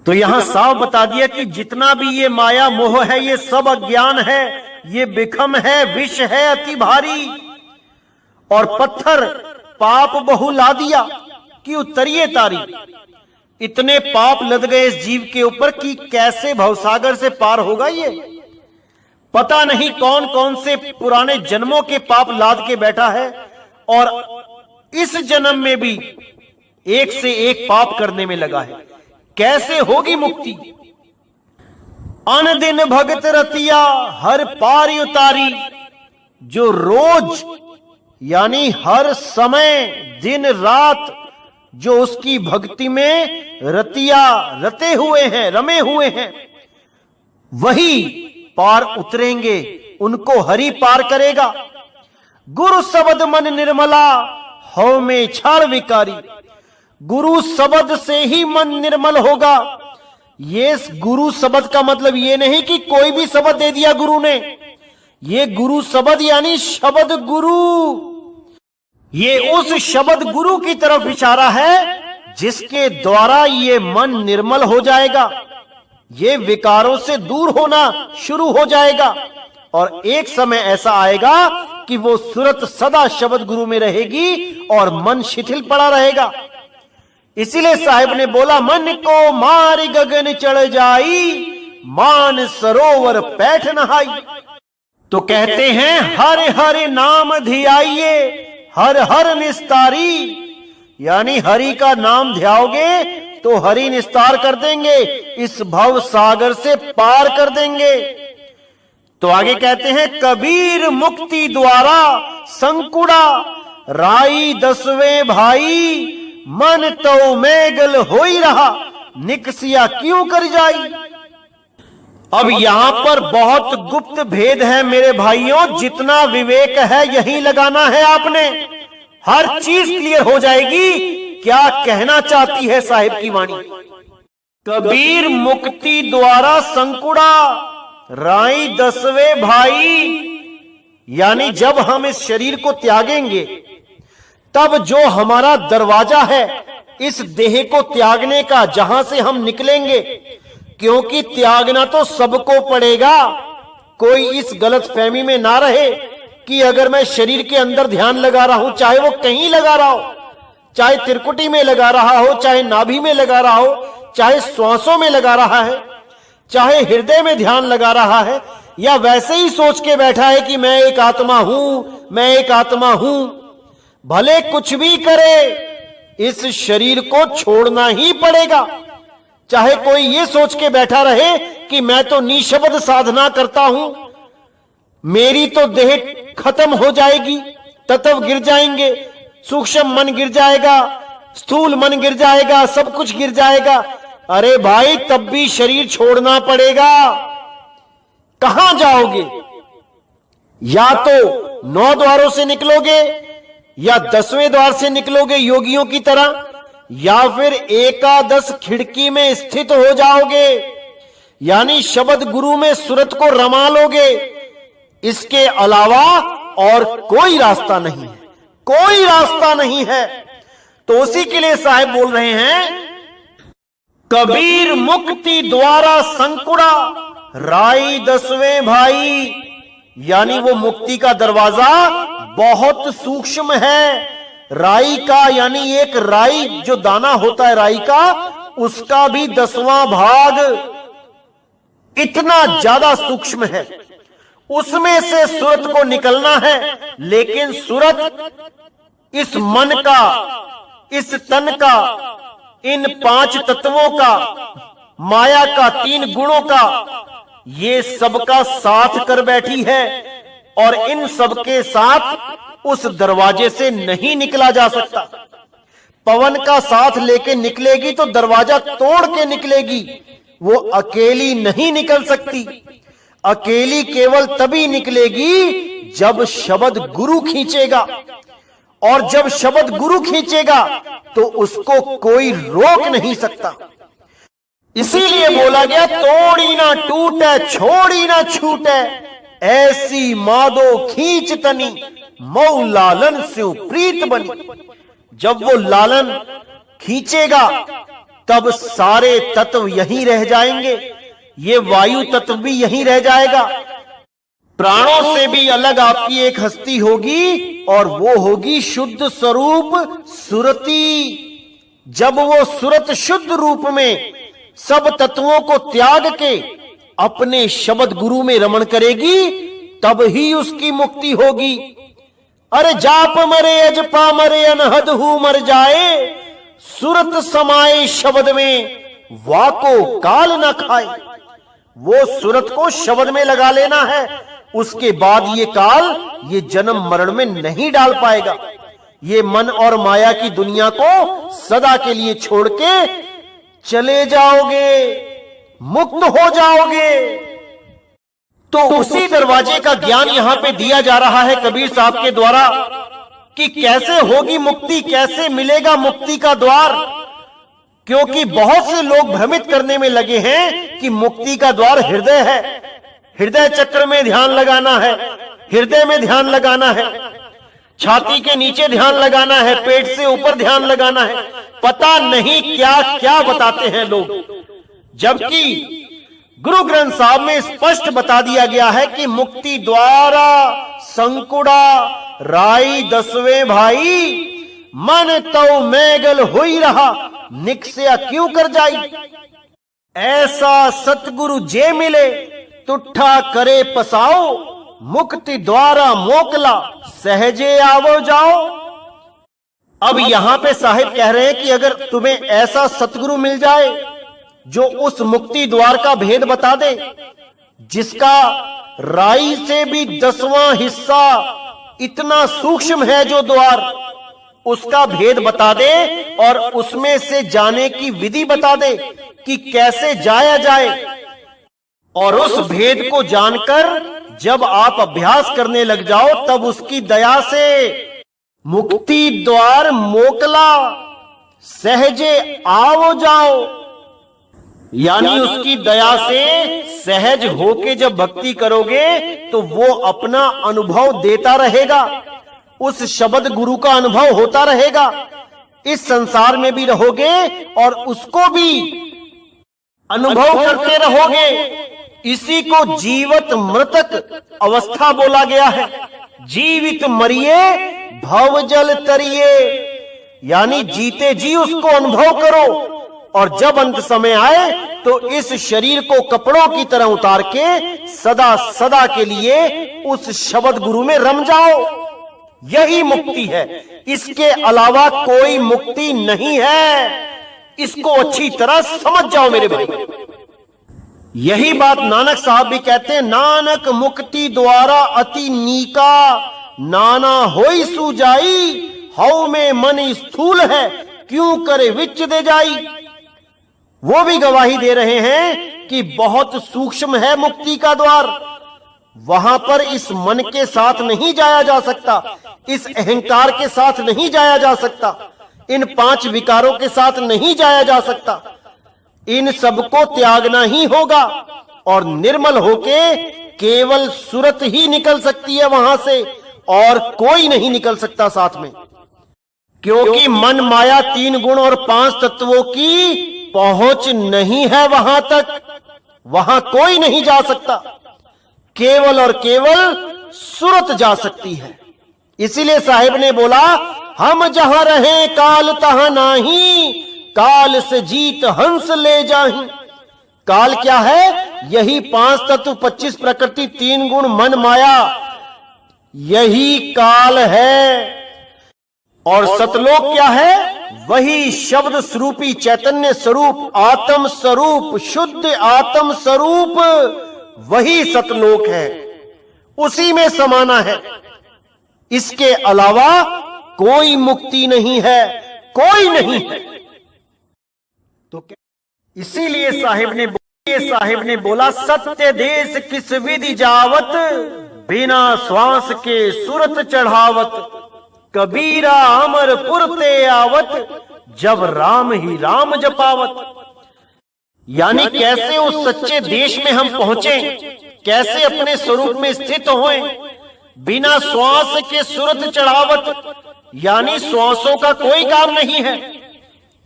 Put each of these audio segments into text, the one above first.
तो यहां साफ बता दिया कि जितना भी ये माया मोह है ये सब अज्ञान है, ये विखम है, विष है अति भारी। और पत्थर पाप बहु ला दिया कि उतरिए तारी। इतने पाप लद गए इस जीव के ऊपर कि कैसे भवसागर से पार होगा ये। पता नहीं कौन कौन से पुराने जन्मों के पाप लाद के बैठा है और इस जन्म में भी एक से एक पाप करने में लगा है। कैसे होगी मुक्ति? अन दिन भगत रतिया हर पारी उतारी। जो रोज यानी हर समय दिन रात जो उसकी भक्ति में रतिया रते हुए हैं, रमे हुए हैं, वही पार उतरेंगे, उनको हरि पार करेगा। गुरु शब्द मन निर्मला हौ में छाड़ विकारी। गुरु शब्द से ही मन निर्मल होगा। ये गुरु शब्द का मतलब ये नहीं कि कोई भी शब्द दे दिया गुरु ने। ये गुरु शब्द यानी शब्द गुरु। ये उस शब्द गुरु की तरफ इशारा है जिसके द्वारा ये मन निर्मल हो जाएगा, ये विकारों से दूर होना शुरू हो जाएगा। और एक समय ऐसा आएगा कि वो सूरत सदा शब्द गुरु में रहेगी और मन शिथिल पड़ा रहेगा। इसीलिए साहिब ने बोला, मन को मार गगन चढ़ जाई, मान सरोवर पैठ नहाई। तो कहते हैं हर हर नाम धियाइए, हर हर निस्तारी। यानी हरि का नाम ध्याओगे तो हरि निस्तार कर देंगे, इस भव सागर से पार कर देंगे। तो आगे कहते हैं कबीर मुक्ति द्वारा संकुड़ा, राई दसवें भाई, मन तो मैगल हो ही रहा, निकसिया क्यों कर जाई। अब यहां पर बहुत गुप्त भेद है मेरे भाइयों, जितना विवेक है यही लगाना है आपने, हर चीज क्लियर हो जाएगी क्या कहना चाहती है साहिब की वाणी। कबीर मुक्ति द्वारा संकुड़ा, राई दसवें भाई। यानी जब हम इस शरीर को त्यागेंगे तब जो हमारा दरवाजा है इस देह को त्यागने का, जहां से हम निकलेंगे, क्योंकि त्यागना तो सबको पड़ेगा। कोई इस गलत फहमी में ना रहे कि अगर मैं शरीर के अंदर ध्यान लगा रहा हूं, चाहे वो कहीं लगा रहा हो, चाहे त्रिकुटी में लगा रहा हो, चाहे नाभि में लगा रहा हो, चाहे श्वासों में लगा रहा है, चाहे हृदय में ध्यान लगा रहा है, या वैसे ही सोच के बैठा है कि मैं एक आत्मा हूं, मैं एक आत्मा हूं। भले कुछ भी करे इस शरीर को छोड़ना ही पड़ेगा। चाहे कोई ये सोच के बैठा रहे कि मैं तो निशब्द साधना करता हूं, मेरी तो देह खत्म हो जाएगी, तत्व गिर जाएंगे, सूक्ष्म मन गिर जाएगा, स्थूल मन गिर जाएगा, सब कुछ गिर जाएगा। अरे भाई तब भी शरीर छोड़ना पड़ेगा। कहां जाओगे? या तो 9 द्वारों से निकलोगे, या 10वें द्वार से निकलोगे योगियों की तरह, या फिर एकादश खिड़की में स्थित हो जाओगे, यानी शब्द गुरु में सूरत को रमा लोगे। इसके अलावा और कोई रास्ता नहीं है, कोई रास्ता नहीं है। तो उसी के लिए साहिब बोल रहे हैं कबीर मुक्ति द्वारा संकुड़ा, राई दसवें भाई। यानी वो मुक्ति का दरवाजा बहुत सूक्ष्म है। राई का यानी एक राई जो दाना होता है राई का, उसका भी 10वां भाग इतना ज्यादा सूक्ष्म है। उसमें से सूरत को निकलना है, लेकिन सूरत इस मन का, इस तन का, इन 5 तत्वों का, माया का, 3 गुणों का, ये सबका साथ कर बैठी है। और इन सबके साथ उस दरवाजे से नहीं निकला जा सकता। पवन का साथ लेके निकलेगी तो दरवाजा तोड़ के निकलेगी, वो अकेली नहीं निकल सकती। अकेली केवल तभी निकलेगी जब शब्द गुरु खींचेगा, और जब शब्द गुरु खींचेगा तो उसको कोई रोक नहीं सकता। इसीलिए बोला गया तोड़ी ना टूटे, छोड़ी ना छूटे, ऐसी मादो खींच तनी, मऊ लालन से प्रीत बनी। जब वो लालन खींचेगा तब सारे तत्व यहीं रह जाएंगे, ये वायु तत्व भी यहीं रह जाएगा। प्राणों से भी अलग आपकी एक हस्ती होगी और वो होगी शुद्ध स्वरूप सुरति। जब वो सुरत शुद्ध रूप में सब तत्वों को त्याग के अपने शब्द गुरु में रमण करेगी, तब ही उसकी मुक्ति होगी। अरे जाप मरे अजपा मरे अनहद हु मर जाए, सुरत समाए शब्द में वाको काल न खाए। वो सुरत को शब्द में लगा लेना है, उसके बाद ये काल ये जन्म मरण में नहीं डाल पाएगा। ये मन और माया की दुनिया को सदा के लिए छोड़ के चले जाओगे, मुक्त हो जाओगे। तो उसी दरवाजे का ज्ञान यहां पे दिया जा रहा है कबीर साहब के द्वारा कि कैसे होगी मुक्ति, कैसे मिलेगा मुक्ति का द्वार। क्योंकि बहुत से लोग भ्रमित करने में लगे हैं कि मुक्ति का द्वार हृदय है, हृदय चक्र में ध्यान लगाना है, हृदय में ध्यान लगाना है, छाती के नीचे ध्यान लगाना है, पेट से ऊपर ध्यान लगाना है। पता नहीं क्या क्या बताते हैं लोग, जबकि गुरु ग्रंथ साहब में स्पष्ट बता दिया गया है कि मुक्ति द्वारा संकुड़ा राई दसवें भाई, मन तो मैगल हो ही रहा निकसिया क्यों कर जाई। ऐसा सतगुरु जे मिले तुठा करे पसाओ, मुक्ति द्वारा मोकला सहजे आवो जाओ। अब यहां पे साहिब कह रहे हैं कि अगर तुम्हें ऐसा सतगुरु मिल जाए जो उस मुक्ति द्वार का भेद बता दे, जिसका राई से भी 10वां हिस्सा इतना सूक्ष्म है जो द्वार, उसका भेद बता दे और उसमें से जाने की विधि बता दे कि कैसे जाया जाए, और उस भेद को जानकर जब आप अभ्यास करने लग जाओ, तब उसकी दया से मुक्ति द्वार मोकला सहजे आओ जाओ। यानी उसकी दया से सहज होके जब भक्ति करोगे तो वो अपना अनुभव देता रहेगा, उस शब्द गुरु का अनुभव होता रहेगा। इस संसार में भी रहोगे और उसको भी अनुभव करते रहोगे। इसी को जीवित मृतक अवस्था बोला गया है। जीवित मरिए भव जल तरिए, यानी जीते जी उसको अनुभव करो, और जब अंत समय आए तो इस शरीर को कपड़ों की तरह उतार के सदा सदा के लिए उस शब्द गुरु में रम जाओ। यही मुक्ति है, इसके अलावा कोई मुक्ति नहीं है। इसको अच्छी तरह समझ जाओ मेरे भाई। यही बात नानक साहब भी कहते हैं, नानक मुक्ति द्वारा अति नीका नाना होई सुजाई, हऊ में मन स्थूल है क्यों करे विच दे जाई। वो भी गवाही दे रहे हैं कि बहुत सूक्ष्म है मुक्ति का द्वार, वहां पर इस मन के साथ नहीं जाया जा सकता, इस अहंकार के साथ नहीं जाया जा सकता, इन 5 विकारों के साथ नहीं जाया जा सकता। इन सबको त्यागना ही होगा और निर्मल होके केवल सुरत ही निकल सकती है वहां से, और कोई नहीं निकल सकता साथ में। क्योंकि मन माया 3 गुण और 5 तत्वों की पहुंच नहीं है वहां तक, वहां कोई नहीं जा सकता, केवल और केवल सुरत जा सकती है। इसीलिए साहिब ने बोला, हम जहां रहे काल तहां नाही, काल से जीत हंस ले जाही। काल क्या है? यही 5 तत्व, 25 प्रकृति, 3 गुण, मन माया, यही काल है। और सतलोक क्या है? वही शब्द स्वरूपी चैतन्य स्वरूप, आत्म स्वरूप, शुद्ध आत्म स्वरूप, वही सतलोक है, उसी में समाना है। इसके अलावा कोई मुक्ति नहीं है, कोई नहीं है। तो इसीलिए साहिब ने बोला, सत्य देश किस विधि जावत, बिना श्वास के सुरत चढ़ावत, कबीरा अमरपुर ते आवत, जब राम ही राम जपावत। यानी कैसे उस सच्चे देश में हम पहुंचे, कैसे अपने स्वरूप में स्थित होएं, बिना श्वास के सुरत चढ़ावत, यानी श्वासों का कोई काम नहीं है,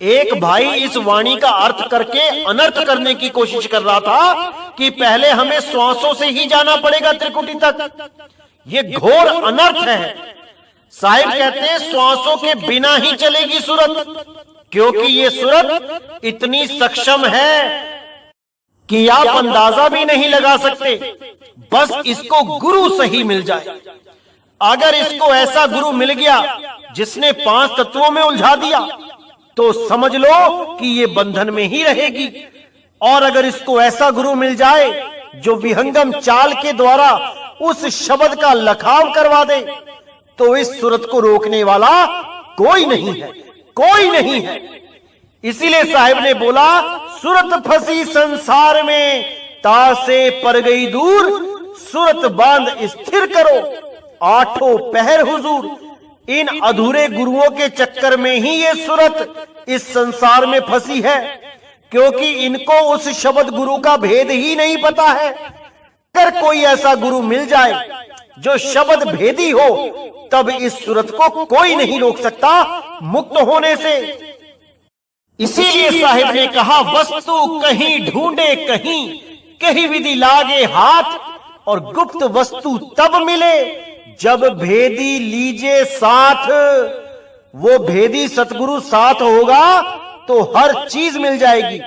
एक भाई इस वाणी का अर्थ करके अनर्थ करने की कोशिश कर रहा था कि पहले हमें श्वासों से ही जाना पड़ेगा त्रिकुटी तक। ये घोर अनर्थ है। साहिब कहते हैं श्वासों के बिना ही चलेगी सूरत, क्योंकि ये सूरत इतनी सक्षम है कि आप अंदाजा भी नहीं लगा सकते। बस इसको गुरु सही मिल जाए। अगर इसको ऐसा गुरु मिल गया जिसने 5 तत्वों में उलझा दिया, तो समझ लो कि ये बंधन में ही रहेगी। और अगर इसको ऐसा गुरु मिल जाए जो विहंगम चाल के द्वारा उस शब्द का लखाव करवा दे, तो इस सूरत को रोकने वाला कोई नहीं है, कोई नहीं है। इसीलिए साहिब ने बोला, सूरत फंसी संसार में, तासे पर गई दूर, सूरत बांध स्थिर करो, 8 पहर हुजूर। इन अधूरे गुरुओं के चक्कर में ही ये सूरत इस संसार में फंसी है, क्योंकि इनको उस शब्द गुरु का भेद ही नहीं पता है। अगर कोई ऐसा गुरु मिल जाए जो शब्द भेदी हो, तब इस सूरत को कोई नहीं रोक सकता मुक्त होने से। इसीलिए साहिब ने कहा, वस्तु कहीं ढूंढे कहीं, कहीं विधि लागे हाथ, और गुप्त वस्तु तब मिले जब भेदी लीजे साथ। वो भेदी सतगुरु साथ होगा तो हर चीज मिल जाएगी,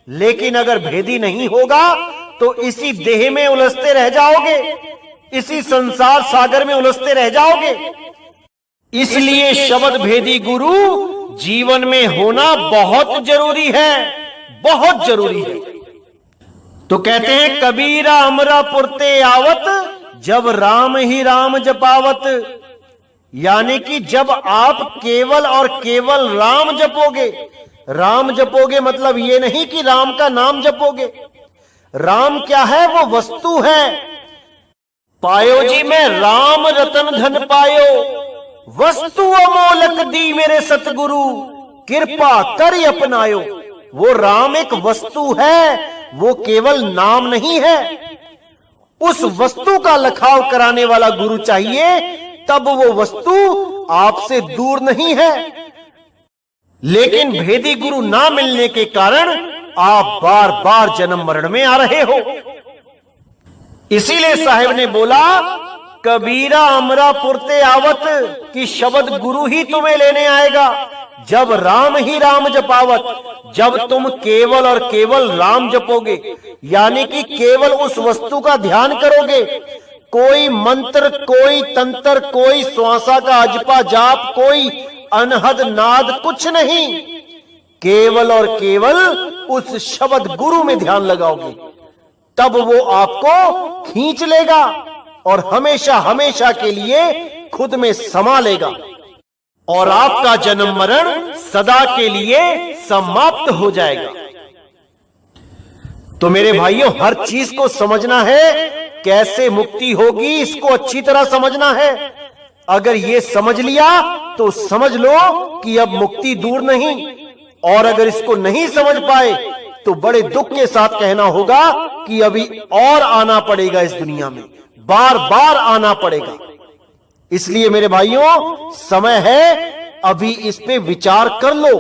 लेकिन अगर भेदी नहीं होगा तो इसी देह में उलझते रह जाओगे, इसी संसार सागर में उलझते रह जाओगे। इसलिए शब्द भेदी गुरु जीवन में होना बहुत जरूरी है, बहुत जरूरी है। तो कहते हैं, कबीरा अमरा पुरते आवत, जब राम ही राम जपावत। यानी कि जब आप केवल और केवल राम जपोगे, राम जपोगे मतलब ये नहीं कि राम का नाम जपोगे। राम क्या है? वो वस्तु है। पायो जी मैं राम रतन धन पायो, वस्तु अमोलक दी मेरे सतगुरु, कृपा कर अपनायो। वो राम एक वस्तु है, वो केवल नाम नहीं है। उस वस्तु का लखाव कराने वाला गुरु चाहिए, तब वो वस्तु आपसे दूर नहीं है। लेकिन भेदी गुरु ना मिलने के कारण आप बार बार जन्म मरण में आ रहे हो। इसीलिए साहिब ने बोला, कबीरा अमरा पुरते आवत, कि शब्द गुरु ही तुम्हें लेने आएगा जब राम ही राम जपावत। जब तुम केवल और केवल राम जपोगे, यानी कि केवल उस वस्तु का ध्यान करोगे, कोई मंत्र, कोई तंत्र, कोई श्वासा का अजपा जाप, कोई अनहद नाद, कुछ नहीं, केवल और केवल उस शब्द गुरु में ध्यान लगाओगे, तब वो आपको खींच लेगा और हमेशा हमेशा के लिए खुद में समा लेगा, और आपका जन्म मरण सदा के लिए समाप्त हो जाएगा। तो मेरे भाइयों, हर चीज को समझना है, कैसे मुक्ति होगी इसको अच्छी तरह समझना है। अगर ये समझ लिया तो समझ लो कि अब मुक्ति दूर नहीं, और अगर इसको नहीं समझ पाए तो बड़े दुख के साथ कहना होगा कि अभी और आना पड़ेगा, इस दुनिया में बार बार आना पड़ेगा। इसलिए मेरे भाइयों, समय है, अभी इस पे विचार कर लो।